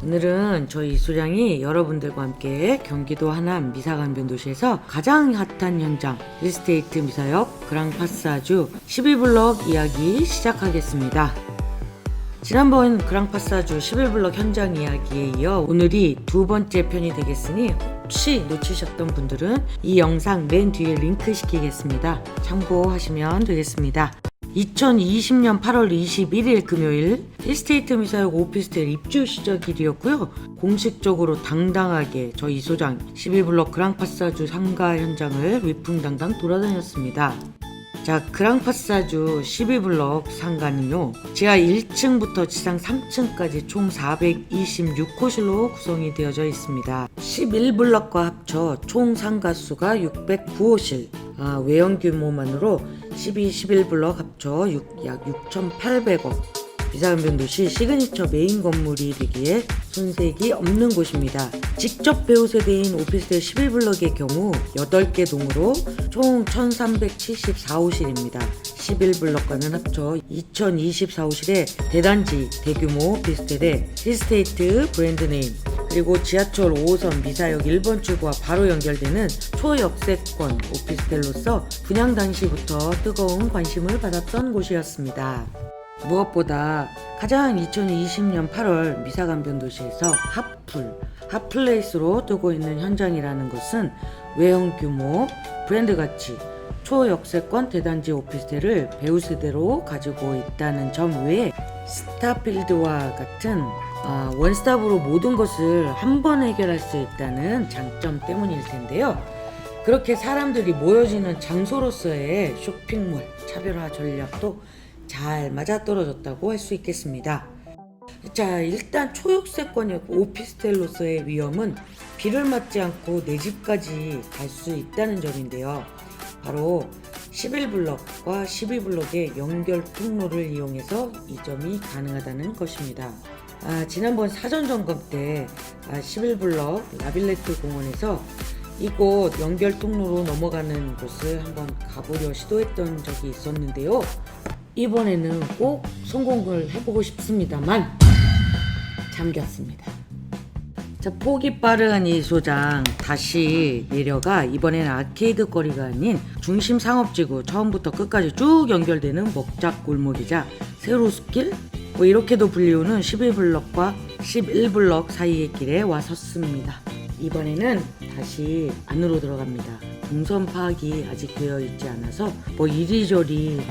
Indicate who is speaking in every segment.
Speaker 1: 오늘은 저희 이소장이 여러분들과 함께 경기도 하남 미사강변도시에서 가장 핫한 현장 힐스테이트 미사역 그랑파사주 12블럭 이야기 시작하겠습니다. 지난번 그랑파사주 11블럭 현장 이야기에 이어 오늘이 두 번째 편이 되겠으니 혹시 놓치셨던 분들은 이 영상 맨 뒤에 링크 시키겠습니다. 참고하시면 되겠습니다. 2020년 8월 21일 금요일 힐스테이트 미사역 오피스텔 입주 시작일이었고요. 공식적으로 당당하게 저희 이소장 12블럭 그랑파사주 상가 현장을 위풍당당 돌아다녔습니다. 자, 그랑파사주 12블럭 상가는요, 지하 1층부터 지상 3층까지 총 426호실로 구성이 되어져 있습니다. 11블럭과 합쳐 총 상가수가 609호실, 외형 규모만으로 12, 11블럭 합쳐 약 6,800억. 미사강변도시 시그니처 메인 건물이 되기에 손색이 없는 곳입니다. 직접 배우 세대인 오피스텔 11블럭의 경우 8개 동으로 총 1,374호실입니다. 11블럭과는 합쳐 2,024호실의 대단지 대규모 오피스텔에 힐스테이트 브랜드네임, 그리고 지하철 5호선 미사역 1번 출구와 바로 연결되는 초역세권 오피스텔로서 분양 당시부터 뜨거운 관심을 받았던 곳이었습니다. 무엇보다 가장 2020년 8월 미사강변도시에서 핫플레이스로 뜨고 있는 현장이라는 것은 외형 규모, 브랜드 가치, 초역세권 대단지 오피스텔을 배우 세대로 가지고 있다는 점 외에 스타필드와 같은 원스톱으로 모든 것을 한 번 해결할 수 있다는 장점 때문일 텐데요. 그렇게 사람들이 모여지는 장소로서의 쇼핑몰 차별화 전략도 잘 맞아떨어졌다고 할 수 있겠습니다. 자, 일단 초역세권의 오피스텔로서의 위험은 비를 맞지 않고 내 집까지 갈 수 있다는 점인데요. 바로 11블럭과 12블럭의 연결 통로를 이용해서 이 점이 가능하다는 것입니다. 지난번 사전 점검 때 11블럭 라빌레트 공원에서 이곳 연결 통로로 넘어가는 곳을 한번 가보려 시도했던 적이 있었는데요. 이번에는 꼭 성공을 해보고 싶습니다만 잠겼습니다. 자, 폭이 빠른 이 소장 다시 내려가 이번에는 아케이드 거리가 아닌 중심 상업지구 처음부터 끝까지 쭉 연결되는 먹작 골목이자 세로숲길, 이렇게도 불리우는 12블럭과 11블럭 사이의 길에 와 섰습니다. 이번에는 다시 안으로 들어갑니다. 동선 파악이 아직 되어 있지 않아서 이리저리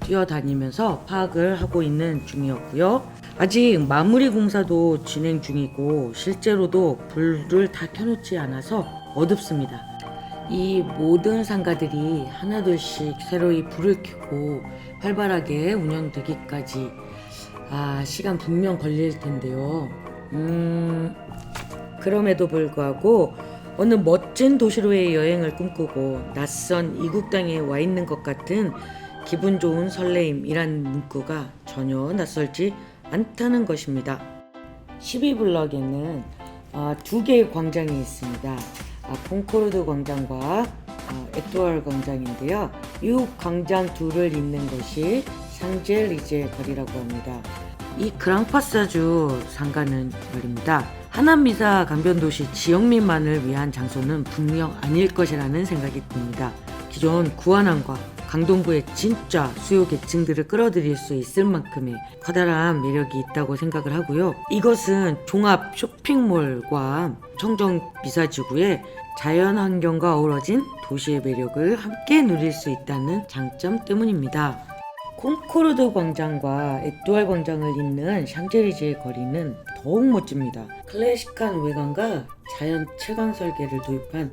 Speaker 1: 뛰어다니면서 파악을 하고 있는 중이었고요. 아직 마무리 공사도 진행 중이고 실제로도 불을 다 켜놓지 않아서 어둡습니다. 이 모든 상가들이 하나둘씩 새로이 불을 켜고 활발하게 운영되기까지 시간 분명 걸릴 텐데요. 그럼에도 불구하고 어느 멋진 도시로의 여행을 꿈꾸고 낯선 이국 땅에 와 있는 것 같은 기분 좋은 설레임이란 문구가 전혀 낯설지 않다는 것입니다. 12블럭에는 두 개의 광장이 있습니다. 콩코르드 광장과 에뚜알 광장인데요. 이 광장 둘을 잇는 것이 샹젤리제 거리라고 합니다. 이 그랑파사주 상가는 말입니다. 하남 미사 강변도시 지역민만을 위한 장소는 분명 아닐 것이라는 생각이 듭니다. 기존 구안암과 강동구의 진짜 수요 계층들을 끌어들일 수 있을 만큼의 커다란 매력이 있다고 생각을 하고요. 이것은 종합 쇼핑몰과 청정 미사지구의 자연환경과 어우러진 도시의 매력을 함께 누릴 수 있다는 장점 때문입니다. 콩코르드 광장과 에뚜알 광장을 잇는 샹젤리제 거리는 더욱 멋집니다. 클래식한 외관과 자연 채광 설계를 도입한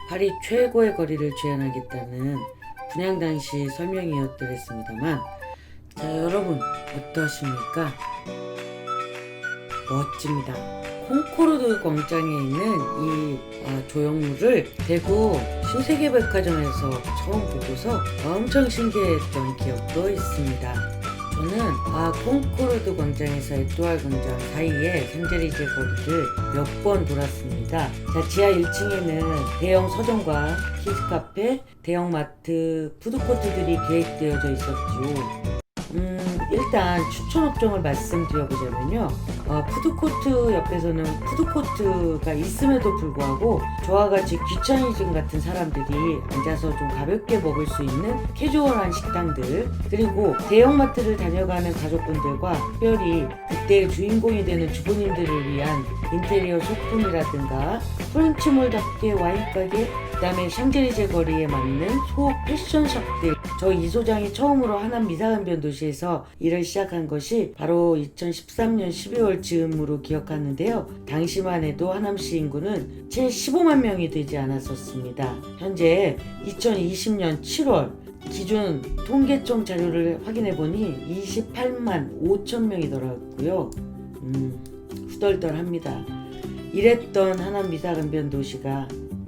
Speaker 1: 파리 최고의 거리를 재현하겠다는 분양 당시 설명이었더랬습니다만, 자, 여러분 어떠십니까? 멋집니다. 콩코르드 광장에 있는 이 조형물을 대구 신세계백화점에서 처음 보고서 엄청 신기했던 기억도 있습니다. 저는 콩코르드 광장에서 에뚜알 광장 사이에 샹젤리제 거리를 몇 번 돌았습니다. 자, 지하 1층에는 대형 서점과 키즈카페, 대형마트, 푸드코트들이 계획되어져 있었죠. 일단 추천 업종을 말씀드려보자면요. 푸드코트 옆에서는 푸드코트가 있음에도 불구하고 저와 같이 귀차니즘 같은 사람들이 앉아서 좀 가볍게 먹을 수 있는 캐주얼한 식당들, 그리고 대형마트를 다녀가는 가족분들과 특별히 그때의 주인공이 되는 주부님들을 위한 인테리어 소품이라든가 프렌치몰답게 와인가게, 그 다음에 샹젤리제 거리에 맞는 소 패션샵들. 저 이 소장이 처음으로 하남 미사간변 도시에서 일을 시작한 것이 바로 2013년 12월 즈음으로 기억하는데요. 당시만 해도 하남시 인구는 채 15만 명이 되지 않았었습니다. 현재 2020년 7월 기준 통계청 자료를 확인해보니 28만 5천 명이더라고요. 후덜덜합니다. 이랬던 하남 미사간변 도시가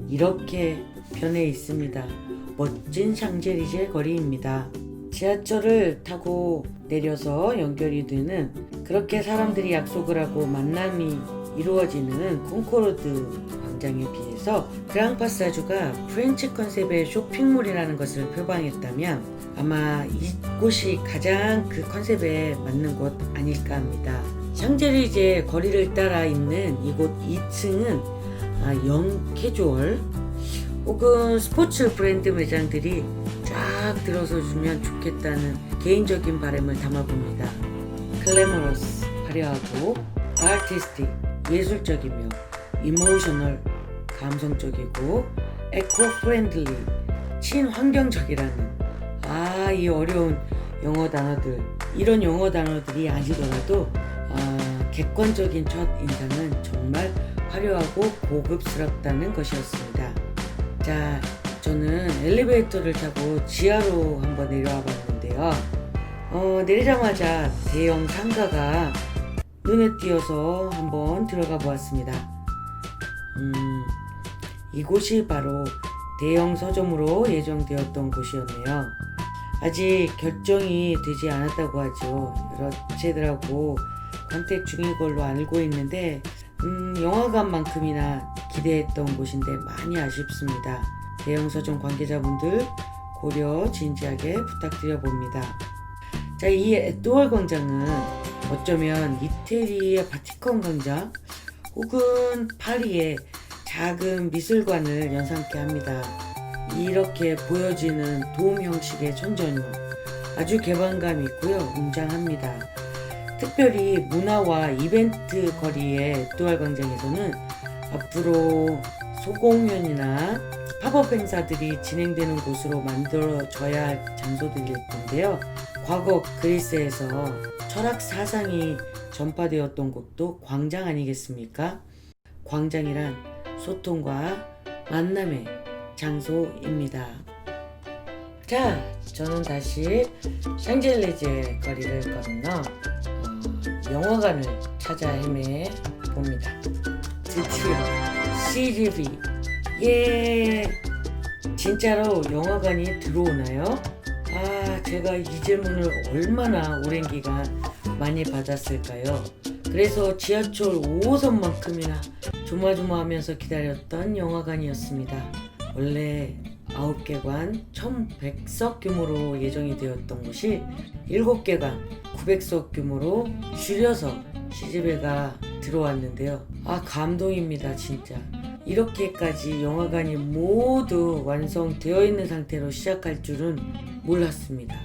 Speaker 1: 이렇게 변해 있습니다. 멋진 샹젤리제 거리입니다. 지하철을 타고 내려서 연결이 되는, 그렇게 사람들이 약속을 하고 만남이 이루어지는 콩코르드 광장에 비해서 그랑파사주가 프렌치 컨셉의 쇼핑몰이라는 것을 표방했다면 아마 이곳이 가장 그 컨셉에 맞는 곳 아닐까 합니다. 샹젤리제 거리를 따라 있는 이곳 2층은 영 캐주얼 혹은 스포츠 브랜드 매장들이 쫙 들어서 주면 좋겠다는 개인적인 바람을 담아봅니다. 글래머러스, 화려하고 아티스틱, 예술적이며 이모셔널, 감성적이고 에코 프렌들리, 친환경적이라는 이 어려운 영어 단어들, 이런 영어 단어들이 아니더라도 객관적인 첫 인상은 정말 화려하고 고급스럽다는 것이었습니다. 자, 저는 엘리베이터를 타고 지하로 한번 내려와 봤는데요. 내리자마자 대형 상가가 눈에 띄어서 한번 들어가 보았습니다. 이곳이 바로 대형 서점으로 예정되었던 곳이었네요. 아직 결정이 되지 않았다고 하죠. 여러 업체들하고 컨택 중인 걸로 알고 있는데 영화관만큼이나 기대했던 곳인데 많이 아쉽습니다. 대형 서점 관계자분들 고려 진지하게 부탁드려 봅니다. 자, 이 에뚜알 광장은 어쩌면 이태리의 바티칸 광장 혹은 파리의 작은 미술관을 연상케 합니다. 이렇게 보여지는 돔 형식의 천전유 아주 개방감 있고요, 웅장합니다. 특별히 문화와 이벤트 거리의 에뚜알 광장에서는 앞으로 소공연이나 팝업 행사들이 진행되는 곳으로 만들어져야 할 장소들일 텐데요. 과거 그리스에서 철학 사상이 전파되었던 곳도 광장 아니겠습니까? 광장이란 소통과 만남의 장소입니다. 자, 저는 다시 샹젤리제 거리를 건너 영화관을 찾아 헤매 봅니다. 드디어 CGV, 진짜로 영화관이 들어오나요? 제가 이 질문을 얼마나 오랜 기간 많이 받았을까요? 그래서 지하철 5호선만큼이나 조마조마하면서 기다렸던 영화관이었습니다. 원래 9개관 1100석 규모로 예정이 되었던 곳이 7개관 900석 규모로 줄여서 CGV가 들어왔는데요. 감동입니다, 진짜. 이렇게까지 영화관이 모두 완성되어 있는 상태로 시작할 줄은 몰랐습니다.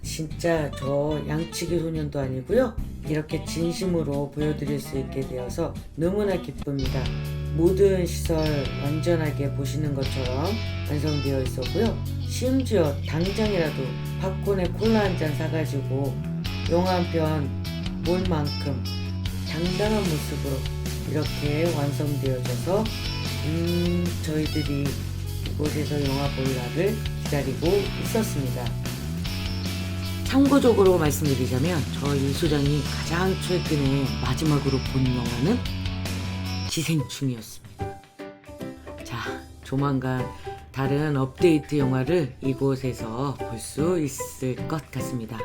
Speaker 1: 진짜 저 양치기 소년도 아니고요. 이렇게 진심으로 보여드릴 수 있게 되어서 너무나 기쁩니다. 모든 시설 완전하게 보시는 것처럼 완성되어 있었고요. 심지어 당장이라도 팝콘에 콜라 한 잔 사가지고 영화 한 편 볼 만큼 당당한 모습으로 이렇게 완성되어져서 저희들이 이곳에서 영화 볼 날을 기다리고 있었습니다. 참고적으로 말씀드리자면 저 일소장이 가장 최근에 마지막으로 본 영화는 기생충이었습니다. 자, 조만간 다른 업데이트 영화를 이곳에서 볼 수 있을 것 같습니다.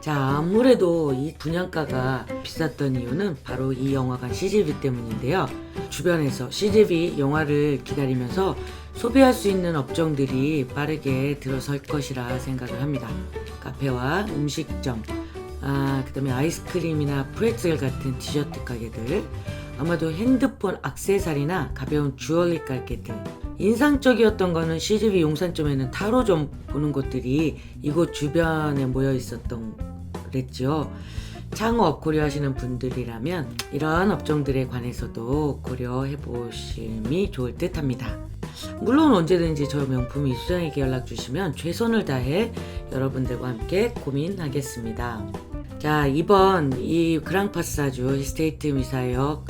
Speaker 1: 자, 아무래도 이 분양가가 비쌌던 이유는 바로 이 영화관 CGV 때문인데요. 주변에서 CGV 영화를 기다리면서 소비할 수 있는 업종들이 빠르게 들어설 것이라 생각을 합니다. 카페와 음식점, 그다음에 아이스크림이나 프레첼 같은 디저트 가게들, 아마도 핸드폰 액세서리나 가벼운 주얼리 가게들. 인상적이었던 거는 CGV 용산점에는 타로점 보는 곳들이 이곳 주변에 모여 있었던 그랬죠. 창업 고려하시는 분들이라면 이런 업종들에 관해서도 고려해 보심이 좋을 듯 합니다. 물론 언제든지 저 명품 이수장에게 연락 주시면 최선을 다해 여러분들과 함께 고민하겠습니다. 자, 이번 이 그랑파사주 힐스테이트 미사역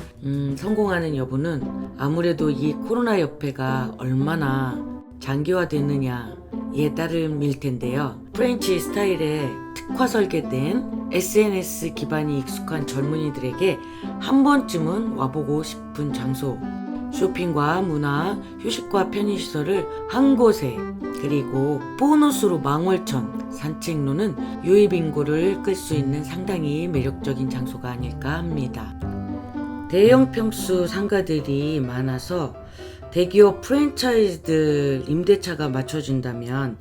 Speaker 1: 성공하는 여부는 아무래도 이 코로나 여파가 얼마나 장기화됐느냐에 따름일 텐데요. 프렌치 스타일의 특화 설계된 SNS 기반이 익숙한 젊은이들에게 한 번쯤은 와보고 싶은 장소, 쇼핑과 문화, 휴식과 편의시설을 한 곳에, 그리고 보너스로 망월천, 산책로는 유입인구를 끌 수 있는 상당히 매력적인 장소가 아닐까 합니다. 대형 평수 상가들이 많아서 대기업 프랜차이즈들 임대차가 맞춰준다면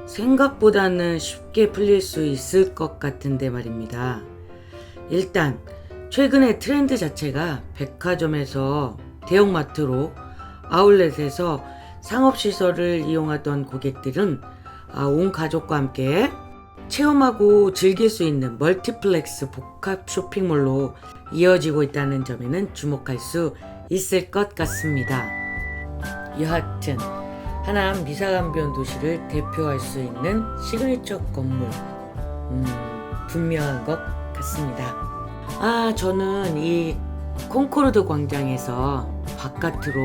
Speaker 1: 생각보다는 쉽게 풀릴 수 있을 것 같은데 말입니다. 일단 최근의 트렌드 자체가 백화점에서 대형마트로 아울렛에서 상업시설을 이용하던 고객들은 온 가족과 함께 체험하고 즐길 수 있는 멀티플렉스 복합 쇼핑몰로 이어지고 있다는 점에는 주목할 수 있을 것 같습니다. 여하튼 하남 미사간변 도시를 대표할 수 있는 시그니처 건물, 분명한 것 같습니다. 저는 이 콩코르드 광장에서 바깥으로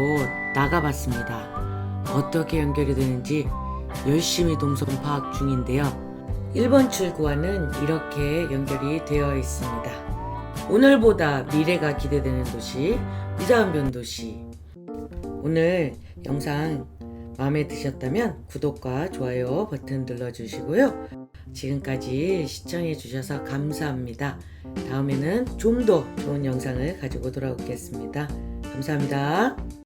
Speaker 1: 나가봤습니다. 어떻게 연결이 되는지 열심히 동선 파악 중인데요. 1번 출구와는 이렇게 연결이 되어 있습니다. 오늘보다 미래가 기대되는 도시, 미사간변 도시. 오늘 영상 마음에 드셨다면 구독과 좋아요 버튼 눌러주시고요. 지금까지 시청해주셔서 감사합니다. 다음에는 좀 더 좋은 영상을 가지고 돌아오겠습니다. 감사합니다.